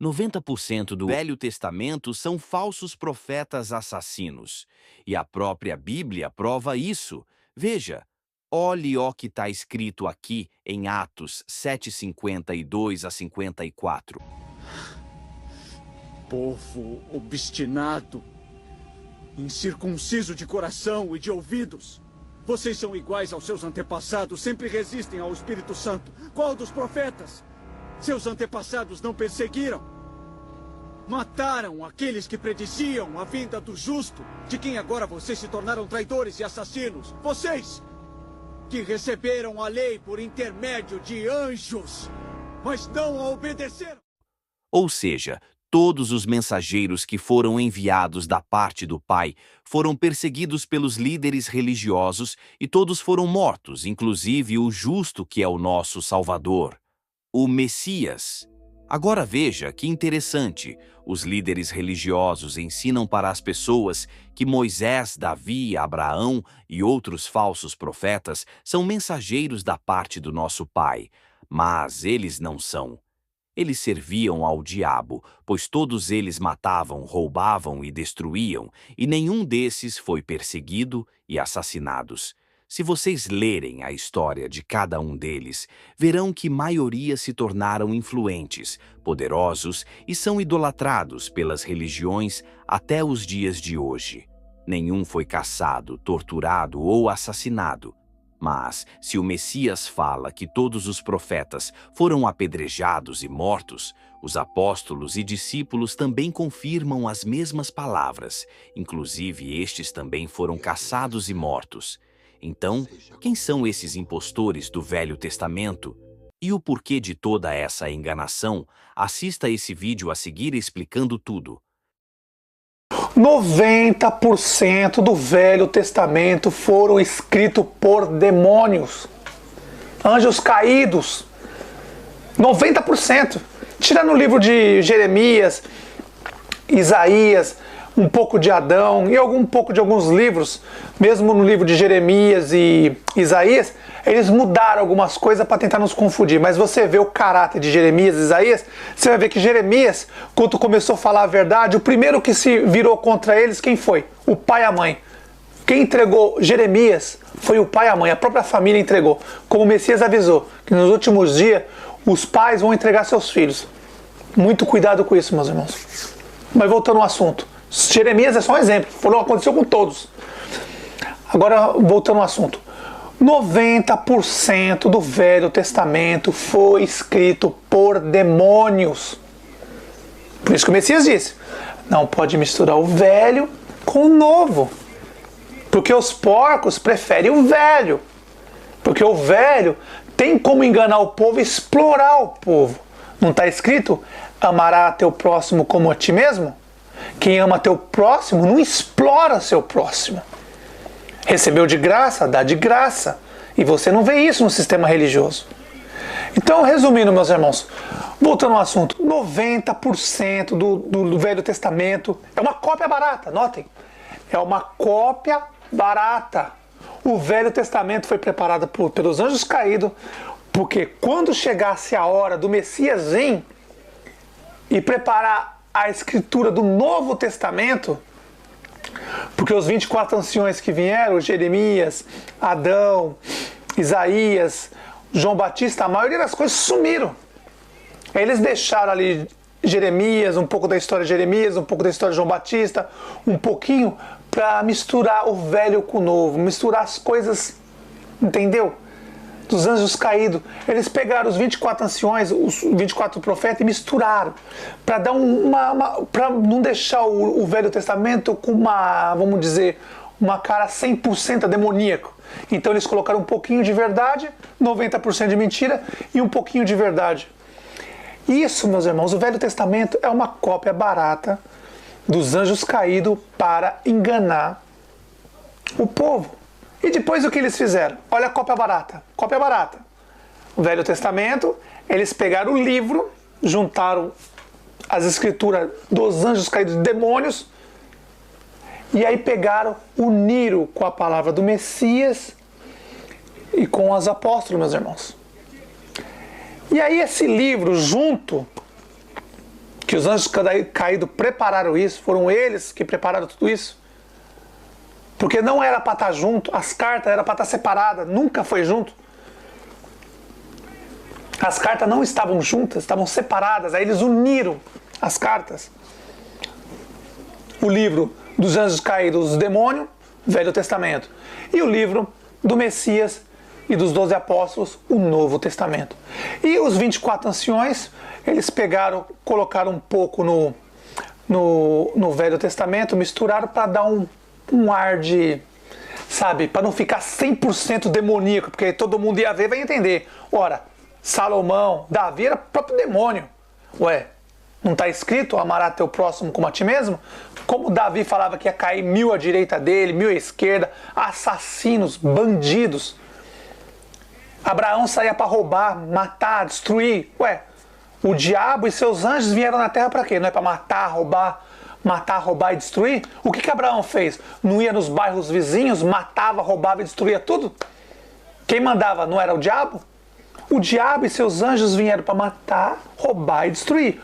90% do Velho Testamento são falsos profetas assassinos. E a própria Bíblia prova isso. Veja, olhe o que está escrito aqui em Atos 7:52 a 54. Povo obstinado, incircunciso de coração e de ouvidos. Vocês são iguais aos seus antepassados, sempre resistem ao Espírito Santo. Qual dos profetas? Seus antepassados não perseguiram? Mataram aqueles que prediziam a vinda do justo, de quem agora vocês se tornaram traidores e assassinos. Vocês, que receberam a lei por intermédio de anjos, mas não a obedeceram. Ou seja, todos os mensageiros que foram enviados da parte do Pai foram perseguidos pelos líderes religiosos e todos foram mortos, inclusive o justo que é o nosso Salvador, o Messias. Agora veja que interessante, os líderes religiosos ensinam para as pessoas que Moisés, Davi, Abraão e outros falsos profetas são mensageiros da parte do nosso Pai, mas eles não são. Eles serviam ao diabo, pois todos eles matavam, roubavam e destruíam, e nenhum desses foi perseguido e assassinados. Se vocês lerem a história de cada um deles, verão que maioria se tornaram influentes, poderosos e são idolatrados pelas religiões até os dias de hoje. Nenhum foi caçado, torturado ou assassinado. Mas, se o Messias fala que todos os profetas foram apedrejados e mortos, os apóstolos e discípulos também confirmam as mesmas palavras, inclusive estes também foram caçados e mortos. Então, quem são esses impostores do Velho Testamento? E o porquê de toda essa enganação? Assista esse vídeo a seguir explicando tudo. 90% do Velho Testamento foram escritos por demônios, anjos caídos. 90%. Tirando o livro de Jeremias, Isaías, um pouco de Adão e um pouco de alguns livros, mesmo no livro de Jeremias e Isaías, eles mudaram algumas coisas para tentar nos confundir. Mas você vê o caráter de Jeremias e Isaías, você vai ver que Jeremias, quando começou a falar a verdade, o primeiro que se virou contra eles, quem foi? O pai e a mãe. Quem entregou Jeremias foi o pai e a mãe, a própria família entregou. Como o Messias avisou, que nos últimos dias os pais vão entregar seus filhos. Muito cuidado com isso, meus irmãos. Mas voltando ao assunto. Jeremias é só um exemplo, aconteceu com todos. Agora, voltando ao assunto. 90% do Velho Testamento foi escrito por demônios. Por isso que o Messias disse, não pode misturar o velho com o novo. Porque os porcos preferem o velho. Porque o velho tem como enganar o povo e explorar o povo. Não está escrito, amará teu próximo como a ti mesmo? Quem ama teu próximo não explora seu próximo. Recebeu de graça, dá de graça. E você não vê isso no sistema religioso. Então, resumindo, meus irmãos, voltando ao assunto, 90% do Velho Testamento é uma cópia barata, notem. É uma cópia barata. O Velho Testamento foi preparado pelos anjos caídos, porque quando chegasse a hora do Messias vir e preparar a escritura do Novo Testamento, porque os 24 anciões que vieram, Jeremias, Adão, Isaías, João Batista, a maioria das coisas sumiram. Eles deixaram ali Jeremias, um pouco da história de Jeremias, um pouco da história de João Batista, um pouquinho para misturar o velho com o novo, misturar as coisas, entendeu? Dos anjos caídos. Eles pegaram os 24 anciões, os 24 profetas e misturaram para dar para não deixar o Velho Testamento com vamos dizer, uma cara 100% demoníaco. Então eles colocaram um pouquinho de verdade, 90% de mentira e um pouquinho de verdade. Isso, meus irmãos, o Velho Testamento é uma cópia barata dos anjos caídos para enganar o povo. E depois o que eles fizeram? Olha a cópia barata. Cópia barata. O Velho Testamento, eles pegaram o livro, juntaram as escrituras dos anjos caídos, demônios, e aí pegaram, uniram com a palavra do Messias e com os apóstolos, meus irmãos. E aí esse livro junto, Que os anjos caídos prepararam isso, foram eles que prepararam tudo isso. Porque não era para estar junto, as cartas eram para estar separadas, nunca foi junto. As cartas não estavam juntas, estavam separadas, aí eles uniram as cartas. O livro dos anjos caídos, dos demônios, Velho Testamento. E o livro do Messias e dos 12 apóstolos, o Novo Testamento. E os 24 anciões, eles pegaram, colocaram um pouco no Velho Testamento, misturaram para dar um ar de, sabe, para não ficar 100% demoníaco, porque todo mundo ia ver e vai entender. Ora, Salomão, Davi era próprio demônio. Ué, não está escrito amará teu próximo como a ti mesmo? Como Davi falava que ia cair 1000 à direita dele, 1000 à esquerda, assassinos, bandidos. Abraão saía para roubar, matar, destruir. Ué, o diabo e seus anjos vieram na terra para quê? Não é para matar, roubar e destruir? O que Abraão fez? Não ia nos bairros vizinhos, matava, roubava e destruía tudo? Quem mandava não era o diabo? O diabo e seus anjos vieram para matar, roubar e destruir.